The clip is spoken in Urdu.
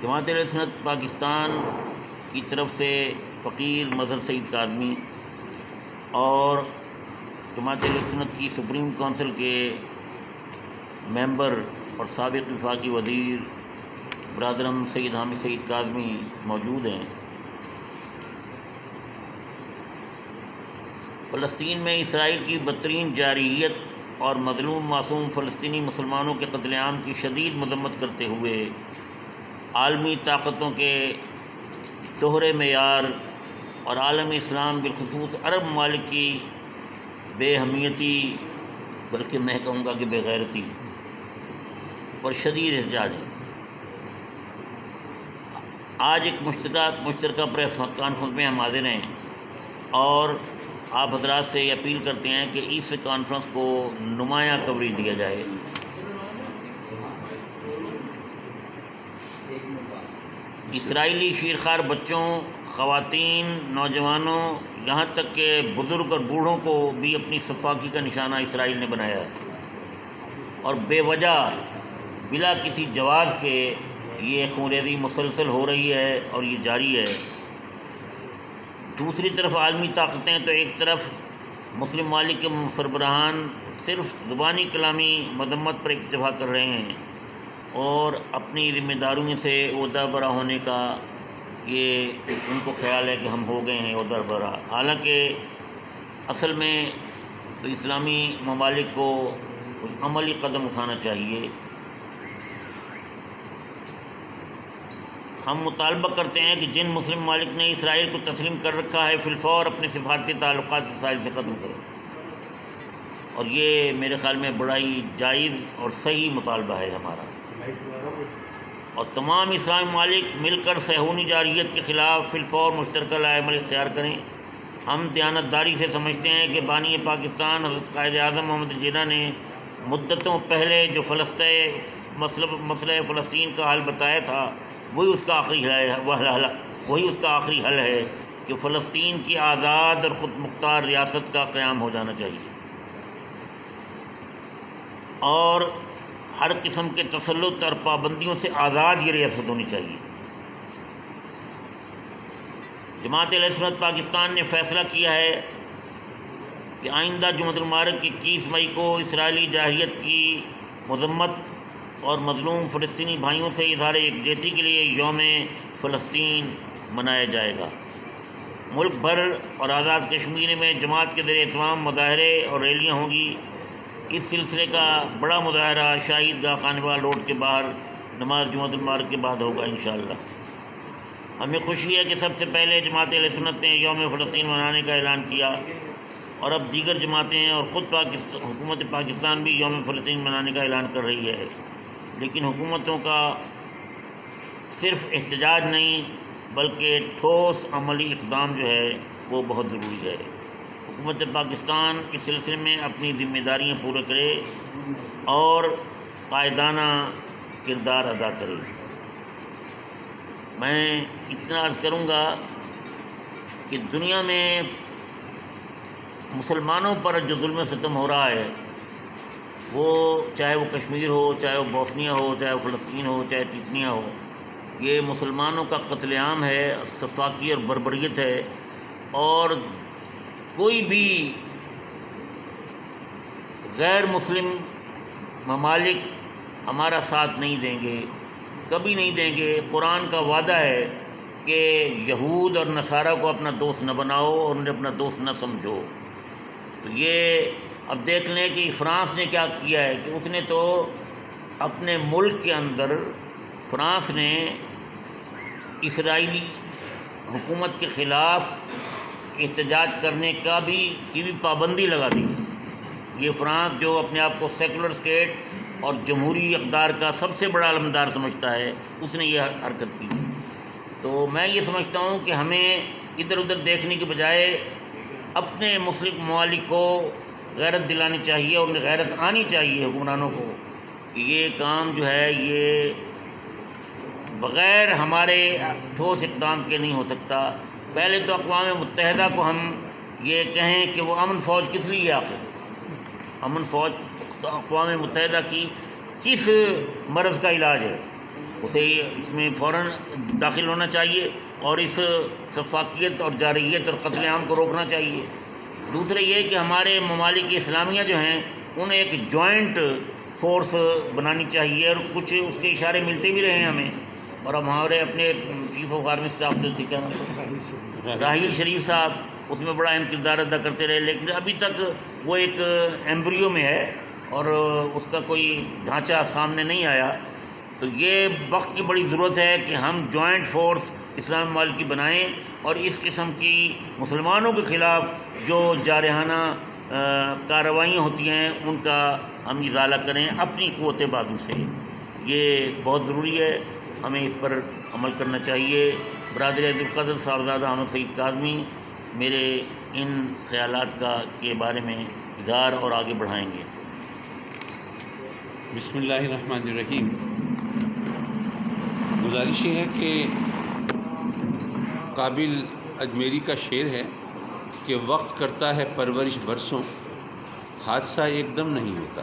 جماعت اہل سنت پاکستان کی طرف سے فقیر مظہر سعید کاظمی اور جماعت اہل سنت کی سپریم کونسل کے ممبر اور سابق وفاقی وزیر برادرم سید حامد سعید کاظمی موجود ہیں۔ فلسطین میں اسرائیل کی بدترین جارحیت اور مظلوم معصوم فلسطینی مسلمانوں کے قتل عام کی شدید مذمت کرتے ہوئے عالمی طاقتوں کے دوہرے معیار اور عالم اسلام بالخصوص عرب ممالک کی بے اہمیتی، بلکہ میں کہوں گا کہ بے غیرتی اور شدید احتجاج ہے۔ آج ایک مشترکہ پریس کانفرنس میں ہم حاضر ہیں اور آپ حضرات سے یہ اپیل کرتے ہیں کہ اس کانفرنس کو نمایاں کوریج دیا جائے۔ اسرائیلی شیرخوار بچوں، خواتین، نوجوانوں، یہاں تک کہ بزرگ اور بوڑھوں کو بھی اپنی سفاکی کا نشانہ اسرائیل نے بنایا ہے اور بے وجہ بلا کسی جواز کے یہ خونریزی مسلسل ہو رہی ہے اور یہ جاری ہے۔ دوسری طرف عالمی طاقتیں تو ایک طرف مسلم ممالک کے سربراہان صرف زبانی کلامی مذمت پر اکتفا کر رہے ہیں اور اپنی ذمہ داریوں سے عہدہ برا ہونے کا یہ ان کو خیال ہے کہ ہم ہو گئے ہیں عہدہ برا، حالانکہ اصل میں تو اسلامی ممالک کو کچھ عملی قدم اٹھانا چاہیے۔ ہم مطالبہ کرتے ہیں کہ جن مسلم ممالک نے اسرائیل کو تسلیم کر رکھا ہے فی الفور اپنے سفارتی تعلقات اسرائیل سے ختم کریں، اور یہ میرے خیال میں بڑا ہی جائز اور صحیح مطالبہ ہے ہمارا، اور تمام اسلامی ممالک مل کر صہیونی جارحیت کے خلاف فی الفور مشترکہ لائحہ عمل اختیار کریں۔ ہم دیانتداری سے سمجھتے ہیں کہ بانی پاکستان حضرت قائد اعظم محمد جناح نے مدتوں پہلے جو مسئلہ فلسطین کا حل بتایا تھا وہی اس کا آخری حل ہے کہ فلسطین کی آزاد اور خود مختار ریاست کا قیام ہو جانا چاہیے اور ہر قسم کے تسلط اور پابندیوں سے آزاد یہ ریاست ہونی چاہیے۔ جماعت اہل سنت پاکستان نے فیصلہ کیا ہے کہ آئندہ جمعۃ المبارک 21 مئی کو اسرائیلی جارحیت کی مذمت اور مظلوم فلسطینی بھائیوں سے اظہار یکجہتی کے لیے یوم فلسطین منایا جائے گا۔ ملک بھر اور آزاد کشمیر میں جماعت کے زیر اہتمام مظاہرے اور ریلیاں ہوں گی۔ اس سلسلے کا بڑا مظاہرہ شاہید گاہ خانوال روڈ کے باہر نماز جمعۃ المبارک کے بعد ہوگا انشاءاللہ۔ ہمیں خوشی ہے کہ سب سے پہلے جماعت اہل سنت نے یوم فلسطین منانے کا اعلان کیا اور اب دیگر جماعتیں اور خود حکومت پاکستان بھی یوم فلسطین منانے کا اعلان کر رہی ہے، لیکن حکومتوں کا صرف احتجاج نہیں بلکہ ٹھوس عملی اقدام جو ہے وہ بہت ضروری ہے۔ حکومت پاکستان اس سلسلے میں اپنی ذمہ داریاں پورے کرے اور قائدانہ کردار ادا کرے۔ میں اتنا عرض کروں گا کہ دنیا میں مسلمانوں پر جو ظلم و ستم ہو رہا ہے، وہ چاہے وہ کشمیر ہو، چاہے وہ بوسنیا ہو، چاہے وہ فلسطین ہو، چاہے چچنیا ہو، یہ مسلمانوں کا قتل عام ہے، سفاکی اور بربریت ہے، اور کوئی بھی غیر مسلم ممالک ہمارا ساتھ نہیں دیں گے، کبھی نہیں دیں گے۔ قرآن کا وعدہ ہے کہ یہود اور نصارہ کو اپنا دوست نہ بناؤ اور انہیں اپنا دوست نہ سمجھو۔ تو یہ اب دیکھ لیں کہ فرانس نے کیا کیا ہے کہ اس نے تو اپنے ملک کے اندر فرانس نے اسرائیلی حکومت کے خلاف احتجاج کرنے کی بھی پابندی لگا دی۔ یہ فرانس جو اپنے آپ کو سیکولر اسٹیٹ اور جمہوری اقدار کا سب سے بڑا علمدار سمجھتا ہے، اس نے یہ حرکت کی۔ تو میں یہ سمجھتا ہوں کہ ہمیں ادھر ادھر دیکھنے کے بجائے اپنے مسلم ممالک کو غیرت دلانی چاہیے اور انہیں غیرت آنی چاہیے حکمرانوں کو کہ یہ کام جو ہے یہ بغیر ہمارے ٹھوس اقدام کے نہیں ہو سکتا۔ پہلے تو اقوام متحدہ کو ہم یہ کہیں کہ وہ امن فوج کس لیے ہے آخر؟ امن فوج اقوام متحدہ کی کس مرض کا علاج ہے؟ اسے اس میں فوراً داخل ہونا چاہیے اور اس سفاکیت اور جارحیت اور قتل عام کو روکنا چاہیے۔ دوسرے یہ کہ ہمارے ممالک اسلامیہ جو ہیں انہیں ایک جوائنٹ فورس بنانی چاہیے، اور کچھ اس کے اشارے ملتے بھی رہے ہیں ہمیں، اور ہمارے اپنے چیف آف آرمی اسٹاف جو تھے، کیا راحیل شریف صاحب، اس میں بڑا اہم کردار ادا کرتے رہے، لیکن ابھی تک وہ ایک ایمبریو میں ہے اور اس کا کوئی ڈھانچہ سامنے نہیں آیا۔ تو یہ وقت کی بڑی ضرورت ہے کہ ہم جوائنٹ فورس اسلام ممالک کی بنائیں اور اس قسم کی مسلمانوں کے خلاف جو جارحانہ کارروائیاں ہوتی ہیں ان کا ہم ازالہ کریں اپنی قوت بازو سے۔ یہ بہت ضروری ہے، ہمیں اس پر عمل کرنا چاہیے۔ برادر عبدالقادر صاحبزادہ احمد سعید کاظمی میرے ان خیالات کے بارے میں اظہار اور آگے بڑھائیں گے۔ بسم اللہ الرحمن الرحیم۔ گزارش یہ ہے کہ قابل اجمیری کا شعر ہے کہ وقت کرتا ہے پرورش برسوں، حادثہ ایک دم نہیں ہوتا۔